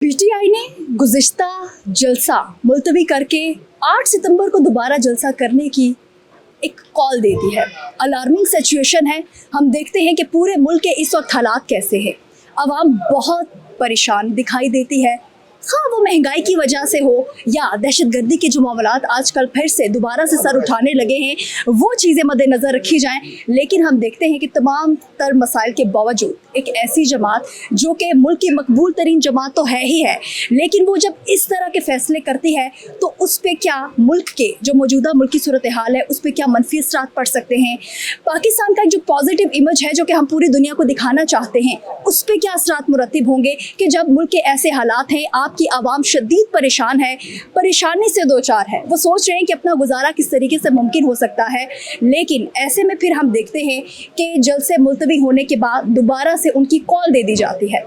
PTI ने गुज़िश्ता जलसा मुलतवी करके 8 सितंबर को दोबारा जलसा करने की एक कॉल दे दी है। अलार्मिंग सिचुएशन है। हम देखते हैं कि पूरे मुल्क के इस वक्त हालात कैसे हैं। आवाम बहुत परेशान दिखाई देती है, हाँ वो महंगाई की वजह से हो या दहशतगर्दी के जो मामलात आजकल फिर से दोबारा से सर उठाने लगे हैं, वो चीज़ें मद्देनज़र रखी जाएं। लेकिन हम देखते हैं कि तमाम तर मसाइल के बावजूद एक ऐसी जमात जो कि मुल्क की मकबूल तरीन जमात तो है ही है, लेकिन वो जब इस तरह के फ़ैसले करती है तो उस पर क्या मुल्क के जो मौजूदा मुल्क की सूरत हाल है उस पर क्या मनफी असरात पड़ सकते हैं। पाकिस्तान का जो पॉजिटिव इमेज है जो कि हम पूरी दुनिया को दिखाना चाहते हैं, उस पर क्या असरात मुरतब होंगे कि जब मुल्क के ऐसे हालात हैं, आपकी आवाम शदीद परेशान है, परेशानी से दो चार है, वो सोच रहे हैं कि अपना गुजारा किस तरीके से मुमकिन हो सकता है। लेकिन ऐसे में फिर हम देखते हैं कि जलसे मुलतवी होने के बाद दोबारा से उनकी कॉल दे दी जाती है।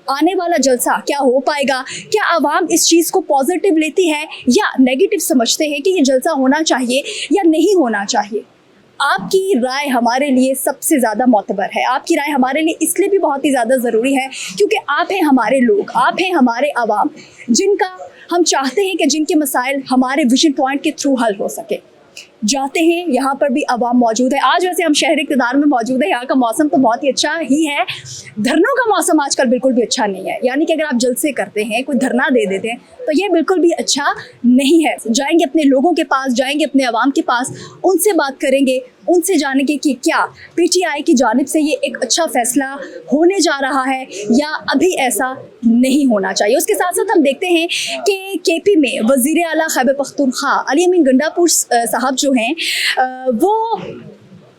आने वाला जलसा क्या हो पाएगा? क्या आवाम इस चीज़ को पॉजिटिव लेती है या नेगेटिव समझते हैं कि ये जलसा होना चाहिए या नहीं होना चाहिए? आपकी राय हमारे लिए सबसे ज़्यादा मोतबर है। आपकी राय हमारे लिए इसलिए भी बहुत ही ज़्यादा ज़रूरी है क्योंकि आप हैं हमारे लोग, आप हैं हमारे आवाम, जिनका हम चाहते हैं कि जिनके मसाइल हमारे विजन पॉइंट के थ्रू हल हो सके। जाते हैं, यहाँ पर भी आवाम मौजूद है। आज वैसे हम शहर इक़्तिदार में मौजूद है। यहाँ का मौसम तो बहुत ही अच्छा ही है। धरनों का मौसम आजकल बिल्कुल भी अच्छा नहीं है, यानी कि अगर आप जलसे करते हैं, कोई धरना दे देते हैं तो ये बिल्कुल भी अच्छा नहीं है। जाएंगे अपने लोगों के पास, जाएंगे अपने आवाम के पास, उनसे बात करेंगे, उनसे जानेंगे कि क्या पीटीआई की जानिब से ये एक अच्छा फ़ैसला होने जा रहा है या अभी ऐसा नहीं होना चाहिए। उसके साथ साथ हम देखते हैं कि केपी में वज़ीर आला खैबर पख्तूनख्वा अली अमीन गंडापुर साहब जो हैं वो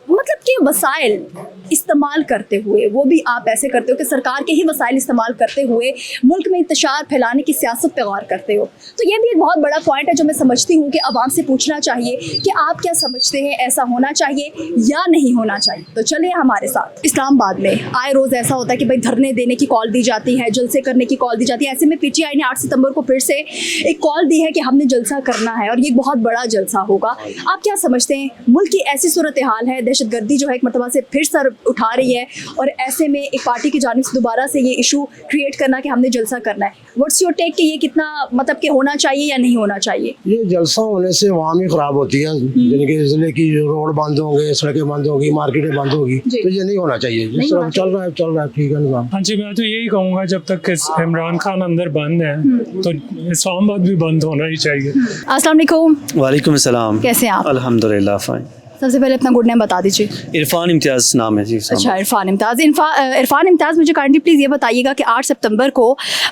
मतलब कि वसाइल इस्तेमाल करते हुए, वो भी आप ऐसे करते हो कि सरकार के ही वसाइल इस्तेमाल करते हुए मुल्क में इंतशार फैलाने की सियासत पे गौर करते हो। तो ये भी एक बहुत बड़ा पॉइंट है जो मैं समझती हूँ कि आवाम से पूछना चाहिए कि आप क्या समझते हैं, ऐसा होना चाहिए या नहीं होना चाहिए। तो चलिए हमारे साथ। इस्लामाबाद में आए रोज़ ऐसा होता है कि भाई धरने देने की कॉल दी जाती है, जलसे करने की कॉल दी जाती है। ऐसे में पीटीआई ने 8 सितंबर को फिर से एक कॉल दी है कि हमने जलसा करना है और ये बहुत बड़ा जलसा होगा। आप क्या समझते हैं? मुल्क की ऐसी सूरत हाल है, दहशतगर्दी जो है एक मरतबा से फिर सर उठा रही है और ऐसे में एक पार्टी की जानिब से दोबारा से ये इशू क्रिएट करना कि हमने जलसा करना है। व्हाट्स योर टेक कि ये कितना मतलब कि होना चाहिए या नहीं होना चाहिए? ये जलसा होने से आवाम ही ख़राब होती है, यानी कि ज़िले की रोड बंद होंगे, सड़कें बंद होंगी, मार्केटें बंद होगी, तो ये नहीं होना चाहिए। जिस तरह चल रहा है ठीक है निज़ाम। हाँ जी, मैं तो यही कहूँगा जब तक इमरान खान अंदर बंद है तो इस्लामाबाद भी बंद होना ही चाहिए। अस्सलाम वालेकुम। वालेकुम अस्सलाम। कैसे हैं आप? अल्हम्दुलिल्लाह फाइन। सबसे पहले अपना गुड नेम बता दीजिए। इरफान इम्तियाज़ नाम है जी। अच्छा, इरफान इम्तियाज़। इरफान इम्तियाज़, मुझे काइंडली प्लीज़ ये बताइएगा कि 8 सितंबर को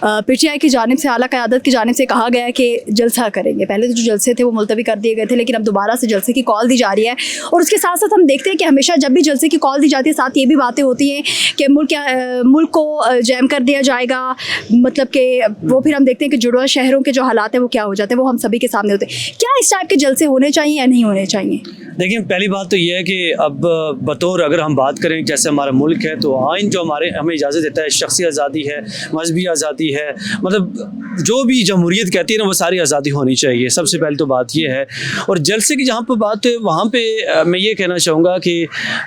पीटीआई की जानिब से, आला क़यादत की जानिब से कहा गया है कि जलसा करेंगे। पहले तो जो जलसे थे वो मुलतवी कर दिए गए थे, लेकिन अब दोबारा से जलसे की कॉल दी जा रही है। और उसके साथ साथ हम देखते हैं कि हमेशा जब भी जलसे की कॉल दी जाती है साथ ये भी बातें होती हैं कि मुल्क को जैम कर दिया जाएगा, मतलब कि वो फिर हम देखते हैं कि जुड़वा शहरों के जो हालात हैं वो क्या हो जाते हैं, वो हम सभी के सामने होते हैं। क्या इस टाइप के जलसे होने चाहिए या नहीं होने चाहिए? देखिए, पहली बात तो ये है कि अब बतौर अगर हम बात करें जैसे हमारा मुल्क है तो आइन जो हमें इजाज़त देता है, शख्सी आज़ादी है, मजहबी आज़ादी है, मतलब जो भी जमहूरियत कहती है ना वो सारी आज़ादी होनी चाहिए। सबसे पहले तो बात ये है। और जलसे की जहाँ पर बात है वहाँ पे मैं ये कहना चाहूँगा कि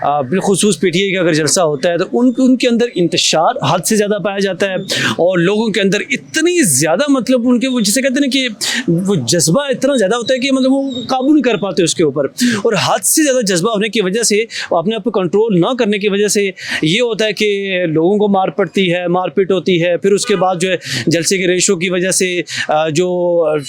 बिलखुसूस पीटीआई का अगर जलसा होता है तो उनके अंदर इंतशार हद से ज़्यादा पाया जाता है और लोगों के अंदर इतनी ज़्यादा मतलब उनके वो जिसे कहते हैं ना कि वो जज्बा इतना ज़्यादा होता है कि मतलब वो काबू नहीं कर पाते उसके ऊपर। और हद से ज़्यादा जज्बा होने की वजह से, अपने आप को कंट्रोल ना करने की वजह से ये होता है कि लोगों को मार पड़ती है, मारपीट होती है। फिर उसके बाद जो है जलसे के रेशो की वजह से जो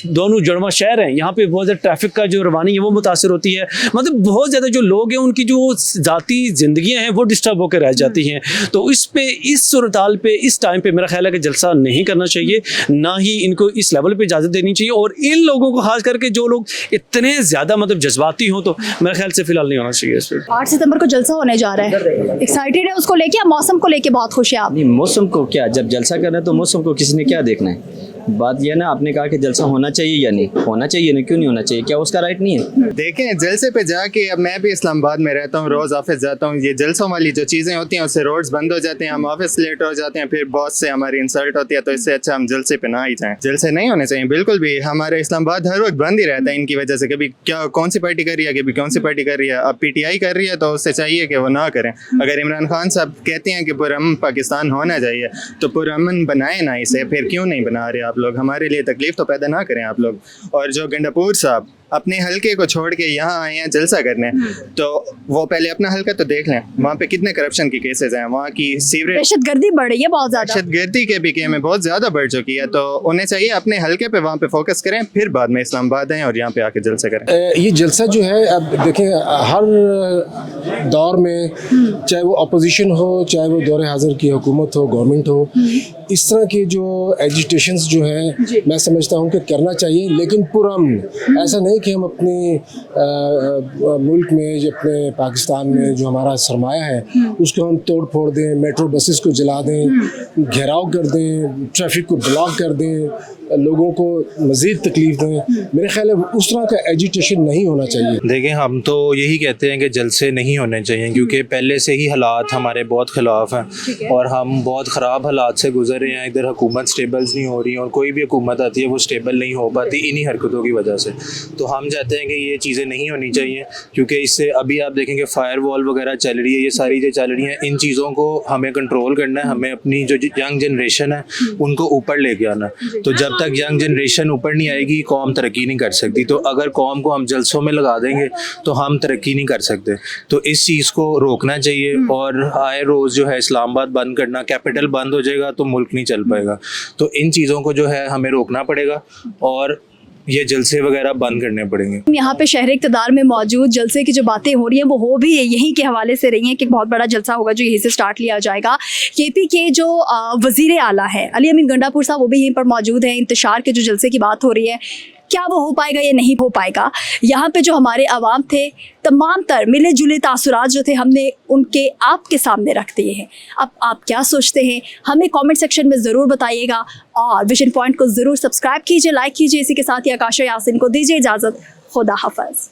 दोनों जुड़वा शहर हैं यहाँ पे बहुत ज़्यादा ट्रैफिक का जो रवानी है वो मुतासर होती है। मतलब बहुत ज़्यादा जो लोग हैं उनकी जो ज़ाती ज़िंदगियाँ हैं वो डिस्टर्ब होकर रह जाती हैं। तो इस सूरत हाल पे इस टाइम पे मेरा ख्याल है कि जलसा नहीं करना चाहिए, ना ही इनको इस लेवल पे इजाज़त देनी चाहिए। और इन लोगों को खास करके जो लोग इतने ज़्यादा मतलब जज्बाती हों तो मेरे ख्याल से फिलहाल नहीं होना चाहिए इस पर। 8 सितंबर को जलसा होने जा रहा है, एक्साइटेड है उसको लेके या मौसम को लेके बहुत खुश है आप? नहीं, मौसम को क्या, जब जलसा करना है तो मौसम को किसी ने क्या देखना है। बात यह ना, आपने कहा कि जलसा होना चाहिए या नहीं होना चाहिए ना, क्यों नहीं होना चाहिए, क्या उसका राइट नहीं है? देखें जलसे पे जाके, अब मैं भी इस्लामाबाद में रहता हूँ, रोज़ ऑफिस जाता हूँ, ये जलसों वाली जो चीज़ें होती हैं उससे रोड्स बंद हो जाते हैं, हम ऑफिस लेट हो जाते हैं, फिर बॉस से हमारी इंसल्ट होती है, तो इससे अच्छा हम जलसे पे ना ही जाएं। जलसे नहीं होने चाहिए बिल्कुल भी। हमारे इस्लामाबाद हर वक्त बंद ही रहता है इनकी वजह से, कभी क्या कौन सी पार्टी कर रही है, कभी कौन सी पार्टी कर रही है। अब PTI कर रही है तो उससे चाहिए कि वो ना करें। अगर इमरान खान साहब कहते हैं कि पुरअमन पाकिस्तान होना चाहिए तो पुरअमन बनाए ना इसे, फिर क्यों नहीं बना रहे आप लोग? हमारे लिए तकलीफ तो पैदा ना करें आप लोग। और जो गंडापुर साहब अपने हलके को छोड़ के यहाँ आए हैं जलसा करने, तो वो पहले अपना हलका तो देख लें, वहाँ पे कितने करप्शन की केसेस हैं, वहाँ की सीवरेज दहशतगर्दी बढ़ रही है बहुत ज्यादा, दहशतगर्दी के भी में बहुत ज़्यादा बढ़ चुकी है। तो उन्हें चाहिए अपने हलके पे वहाँ पे फोकस करें, फिर बाद में इस्लामाबाद आएँ और यहाँ पे आके जलसा करें। ये जलसा जो है, अब देखें हर दौर में, चाहे वो अपोजिशन हो, चाहे वो दौरे हाजिर की हुकूमत हो, गवर्नमेंट हो, इस तरह की जो एजिटेशंस जो है मैं समझता हूँ कि करना चाहिए, लेकिन पुरअमन। ऐसा नहीं कि हम अपने मुल्क में, जो अपने पाकिस्तान में जो हमारा सरमाया है उसको हम तोड़ फोड़ दें, मेट्रो बसेस को जला दें, घेराव कर दें, ट्रैफिक को ब्लॉक कर दें, लोगों को मज़ीद तकलीफ दें। मेरे ख्याल है उस तरह का एजिटेशन नहीं होना चाहिए। देखिए, हम तो यही कहते हैं कि जलसे नहीं होने चाहिए, क्योंकि पहले से ही हालात हमारे बहुत ख़िलाफ़ हैं और हम बहुत ख़राब हालात से गुजर रहे हैं। इधर हुकूमत स्टेबल्स नहीं हो रही, और कोई भी हुकूमत आती है वो स्टेबल नहीं हो पाती इन्हीं हरकतों की वजह से। तो हम चाहते हैं कि ये चीज़ें नहीं होनी चाहिए, क्योंकि इससे अभी आप देखेंगे फायर वॉल वगैरह चल रही है, ये सारी जो चल रही हैं, इन चीज़ों को हमें कंट्रोल करना है। हमें अपनी जो यंग जनरेशन है उनको ऊपर लेके आना। तो जब तक यंग जनरेशन ऊपर नहीं आएगी, कौम तरक्की नहीं कर सकती। तो अगर कौम को हम जलसों में लगा देंगे तो हम तरक्की नहीं कर सकते। तो इस चीज़ को रोकना चाहिए, और आए रोज़ जो है इस्लामाबाद बंद करना, कैपिटल बंद हो जाएगा तो मुल्क नहीं चल पाएगा। तो इन चीज़ों को जो है हमें रोकना पड़ेगा और ये जलसे वगैरह बंद करने पड़ेंगे। यहाँ पे शहर इक़्तिदार में मौजूद जलसे की जो बातें हो रही हैं वो हो भी यहीं के हवाले से रही हैं कि बहुत बड़ा जलसा होगा जो यहीं से स्टार्ट लिया जाएगा। KP के जो वज़ीर आला है अली अमीन गंडापुर साहब, वो भी यहीं पर मौजूद हैं। इंतशार के जो जलसे की बात हो रही है, क्या वो हो पाएगा या नहीं हो पाएगा? यहाँ पे जो हमारे अवाम थे, तमाम तर मिले जुले तासुरात जो थे हमने उनके आपके सामने रख दिए हैं। अब आप क्या सोचते हैं हमें कमेंट सेक्शन में ज़रूर बताइएगा, और विजन पॉइंट को ज़रूर सब्सक्राइब कीजिए, लाइक कीजिए। इसी के साथ ही आकाशा यासिन को दीजिए इजाज़त। खुदा हाफ़िज़।